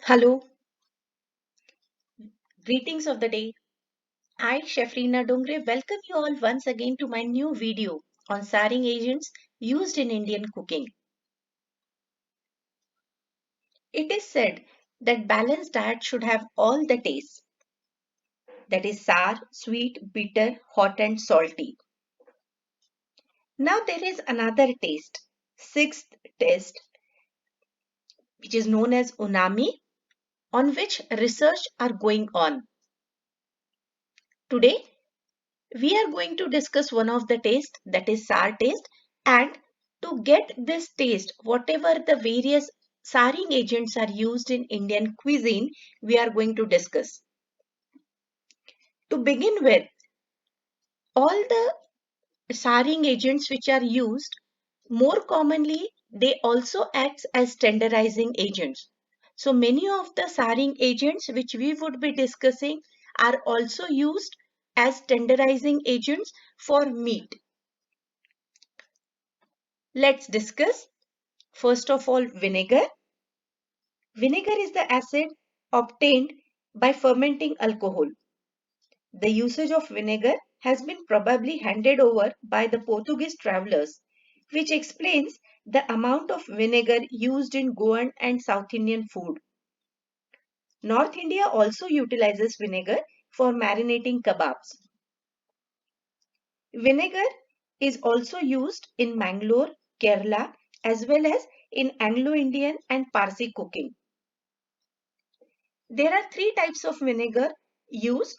Hello, greetings of the day. I, Shefrina Dongre, welcome you all once again to my new video on saring agents used in Indian cooking. It is said that balanced diet should have all the tastes, that is sour, sweet, bitter, hot and salty. Now there is another taste, sixth taste, which is known as unami, on which research are going on. Today we are going to discuss one of the taste, that is sour taste, and to get this taste whatever the various souring agents are used in Indian cuisine, we are going to discuss. To begin with, all the souring agents which are used, more commonly they also act as tenderizing agents. So many of the souring agents which we would be discussing are also used as tenderizing agents for meat. Let's discuss. First of all, vinegar. Vinegar is the acid obtained by fermenting alcohol. The usage of vinegar has been probably handed over by the Portuguese travelers, which explains the amount of vinegar used in Goan and South Indian food. North India also utilizes vinegar for marinating kebabs. Vinegar is also used in Mangalore, Kerala, as well as in Anglo-Indian and Parsi cooking. There are three types of vinegar used.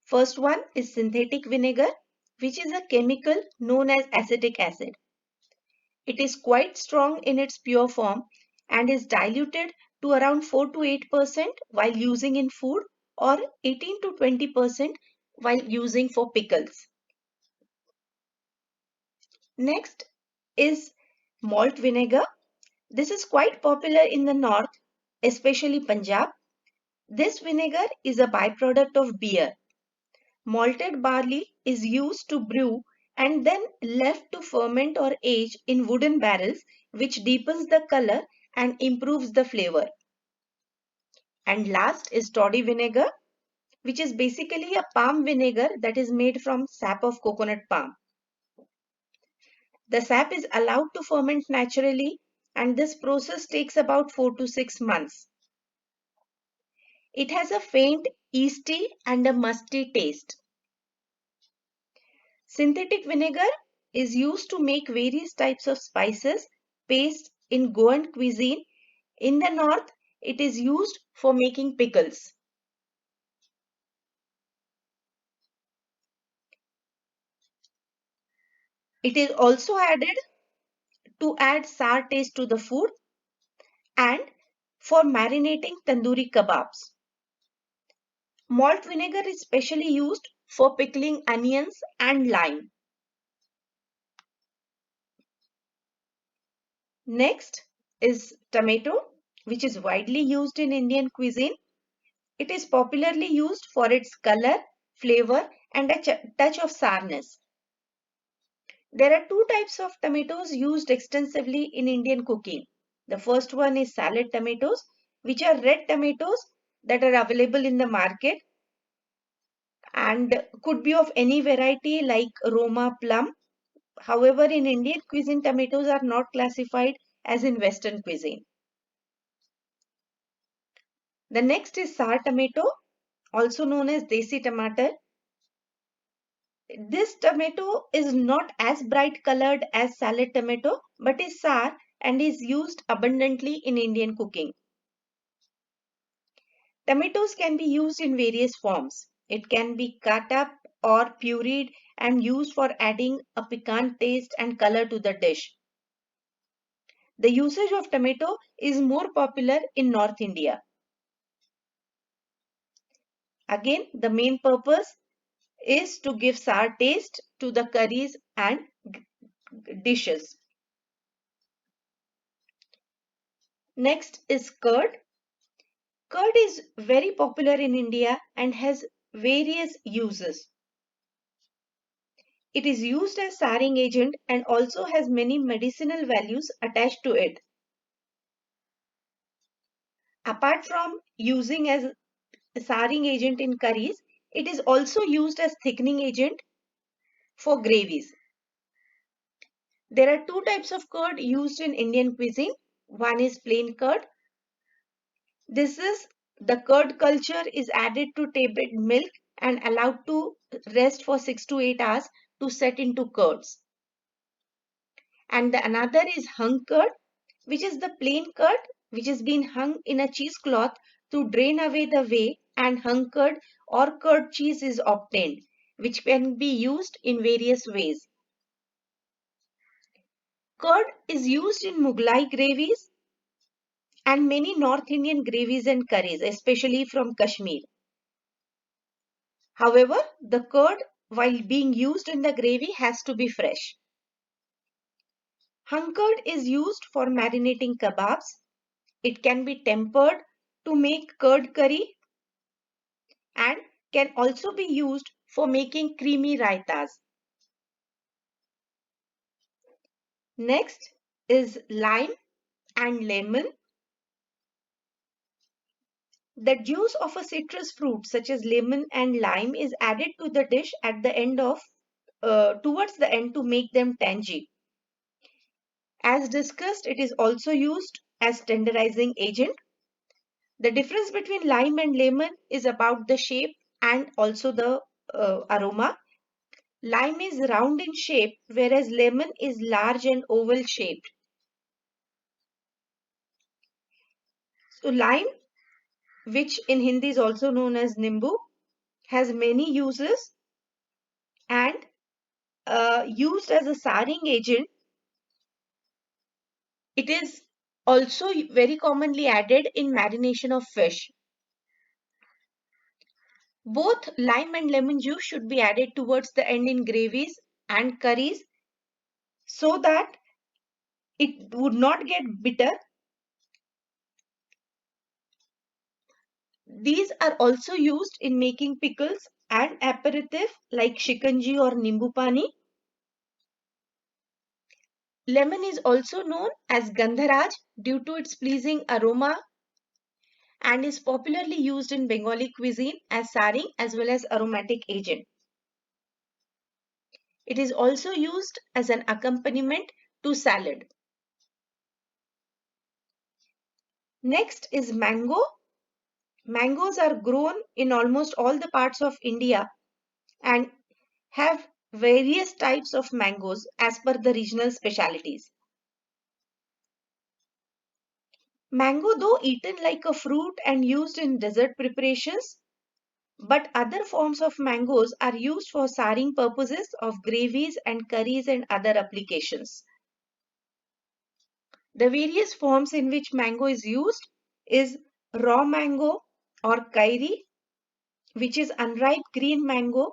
First one is synthetic vinegar, which is a chemical known as acetic acid. It is quite strong in its pure form and is diluted to around 4 to 8% while using in food or 18 to 20% while using for pickles. Next is malt vinegar. This is quite popular in the north, especially Punjab. This vinegar is a byproduct of beer. Malted barley is used to brew and then left to ferment or age in wooden barrels, which deepens the color and improves the flavor. And last is toddy vinegar, which is basically a palm vinegar that is made from sap of coconut palm. The sap is allowed to ferment naturally, and this process takes about 4 to 6 months. It has a faint yeasty and a musty taste. Synthetic vinegar is used to make various types of spices, paste in Goan cuisine. In the north, it is used for making pickles. It is also added to add sour taste to the food and for marinating tandoori kebabs. Malt vinegar is specially used for pickling onions and lime. Next is tomato, which is widely used in Indian cuisine. It is popularly used for its color, flavor, and a touch of sourness. There are two types of tomatoes used extensively in Indian cooking. The first one is salad tomatoes, which are red tomatoes that are available in the market and could be of any variety like Roma plum. However, in Indian cuisine, tomatoes are not classified as in Western cuisine. The next is sour tomato, also known as desi tomato. This tomato is not as bright colored as salad tomato but is sour and is used abundantly in Indian cooking. Tomatoes can be used in various forms. It can be cut up or pureed and used for adding a piquant taste and color to the dish. The usage of tomato is more popular in North India. Again, the main purpose is to give sour taste to the curries and dishes. Next is curd. Curd is very popular in India and has various uses. It is used as souring agent and also has many medicinal values attached to it. Apart from using as a souring agent in curries, it is also used as thickening agent for gravies. There are two types of curd used in Indian cuisine. One is plain curd. This is the curd culture is added to tapered milk and allowed to rest for 6 to 8 hours to set into curds. And the another is hung curd, which is the plain curd which has been hung in a cheesecloth to drain away the whey, and hung curd or curd cheese is obtained, which can be used in various ways. Curd is used in Mughlai gravies and many North Indian gravies and curries, especially from Kashmir. However, the curd, while being used in the gravy, has to be fresh. Hung curd is used for marinating kebabs. It can be tempered to make curd curry and can also be used for making creamy raitas. Next is lime and lemon. The juice of a citrus fruit such as lemon and lime is added to the dish at the end of towards the end to make them tangy. As discussed, it is also used as tenderizing agent. The difference between lime and lemon is about the shape and also the aroma. Lime is round in shape, whereas lemon is large and oval shaped. So lime, which in Hindi is also known as nimbu, has many uses and used as a souring agent. It is also very commonly added in marination of fish. Both lime and lemon juice should be added towards the end in gravies and curries so that it would not get bitter. These are also used in making pickles and aperitif like shikanji or nimbu pani. Lemon is also known as Gandharaj due to its pleasing aroma and is popularly used in Bengali cuisine as souring as well as aromatic agent. It is also used as an accompaniment to salad. Next is mango. Mangoes are grown in almost all the parts of India and have various types of mangoes as per the regional specialities. Mango, though eaten like a fruit and used in dessert preparations, but other forms of mangoes are used for souring purposes of gravies and curries and other applications. The various forms in which mango is used is raw mango or kairi, which is unripe green mango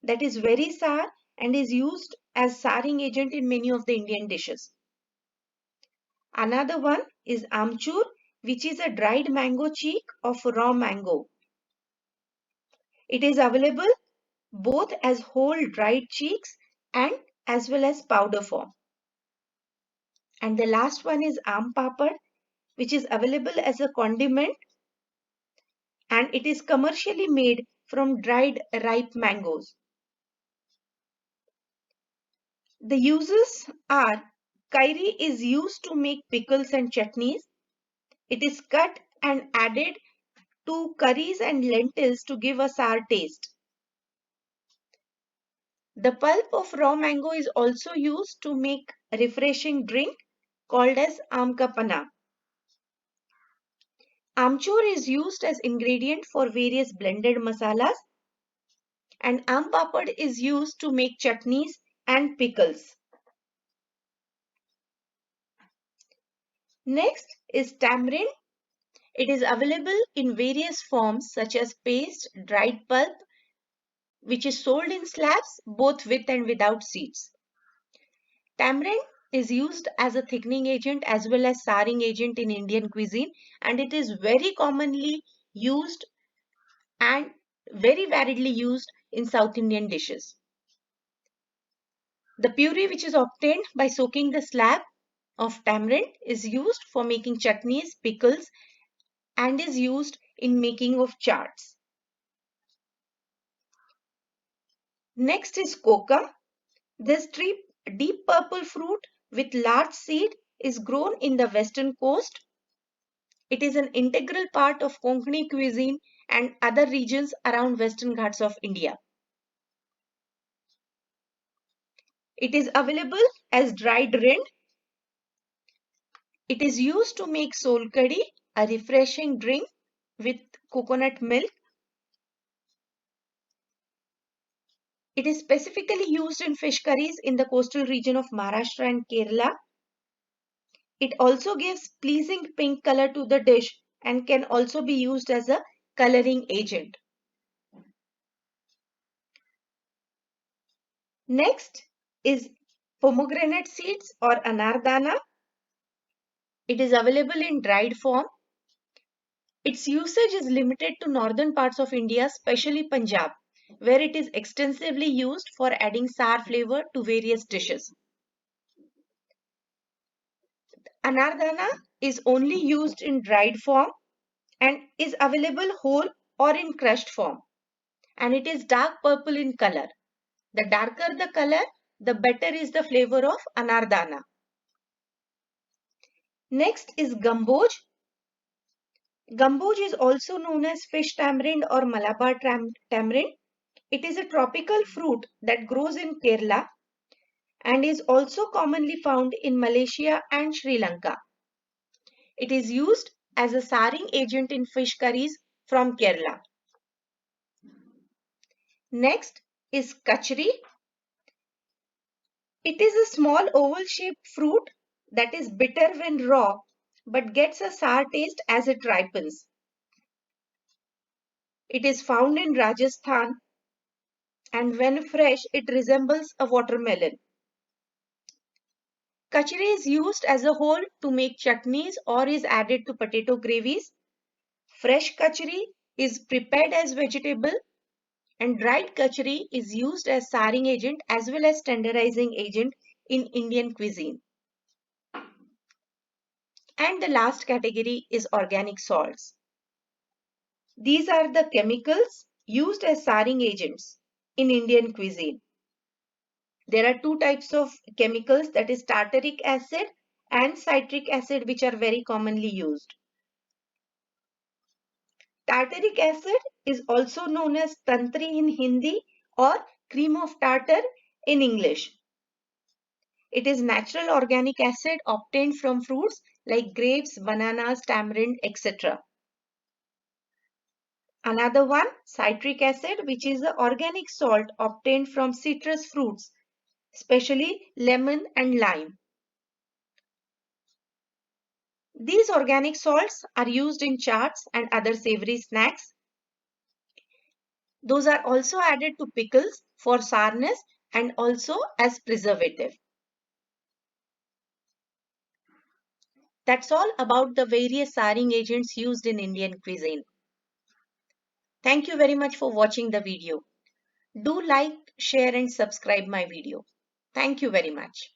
that is very sour and is used as souring agent in many of the Indian dishes. Another one is amchur, which is a dried mango cheek of raw mango. It is available both as whole dried cheeks and as well as powder form. And the last one is aam papad, which is available as a condiment and it is commercially made from dried ripe mangoes. The uses are kairi is used to make pickles and chutneys. It is cut and added to curries and lentils to give a sour taste. The pulp of raw mango is also used to make a refreshing drink called as amka panna. Amchur is used as ingredient for various blended masalas and aam papad is used to make chutneys and pickles. Next is tamarind. It is available in various forms such as paste, dried pulp, which is sold in slabs both with and without seeds. Tamarind is used as a thickening agent as well as souring agent in Indian cuisine and it is very commonly used and very variedly used in South Indian dishes. The puree which is obtained by soaking the slab of tamarind is used for making chutneys, pickles and is used in making of chaats. Next is coca. This deep purple fruit with large seed is grown in the western coast. It is an integral part of Konkani cuisine and other regions around Western Ghats of India. It is available as dried rind. It is used to make sol curry, a refreshing drink with coconut milk. It is specifically used in fish curries in the coastal region of Maharashtra and Kerala. It also gives pleasing pink color to the dish and can also be used as a coloring agent. Next is pomegranate seeds or Anardana. It is available in dried form. Its usage is limited to northern parts of India, especially Punjab, where it is extensively used for adding sour flavor to various dishes. Anardana is only used in dried form and is available whole or in crushed form. And it is dark purple in color. The darker the color, the better is the flavor of Anardana. Next is Gamboge. Gamboge is also known as fish tamarind or Malabar tamarind. It is a tropical fruit that grows in Kerala and is also commonly found in Malaysia and Sri Lanka. It is used as a saring agent in fish curries from Kerala. Next is Kacchiri. It is a small oval-shaped fruit that is bitter when raw but gets a sour taste as it ripens. It is found in Rajasthan and when fresh it resembles a watermelon. Kachri is used as a whole to make chutneys or is added to potato gravies. Fresh kachri is prepared as vegetable and dried kachri is used as saring agent as well as tenderizing agent in Indian cuisine. And the last category is organic salts. These are the chemicals used as saring agents in Indian cuisine. There are two types of chemicals, that is tartaric acid and citric acid, which are very commonly used. Tartaric acid is also known as tantri in Hindi or cream of tartar in English. It is natural organic acid obtained from fruits like grapes, bananas, tamarind, etc. Another one, citric acid, which is the organic salt obtained from citrus fruits, especially lemon and lime. These organic salts are used in chaats and other savory snacks. Those are also added to pickles for sourness and also as preservative. That's all about the various saring agents used in Indian cuisine. Thank you very much for watching the video. Do like, share and subscribe my video. Thank you very much.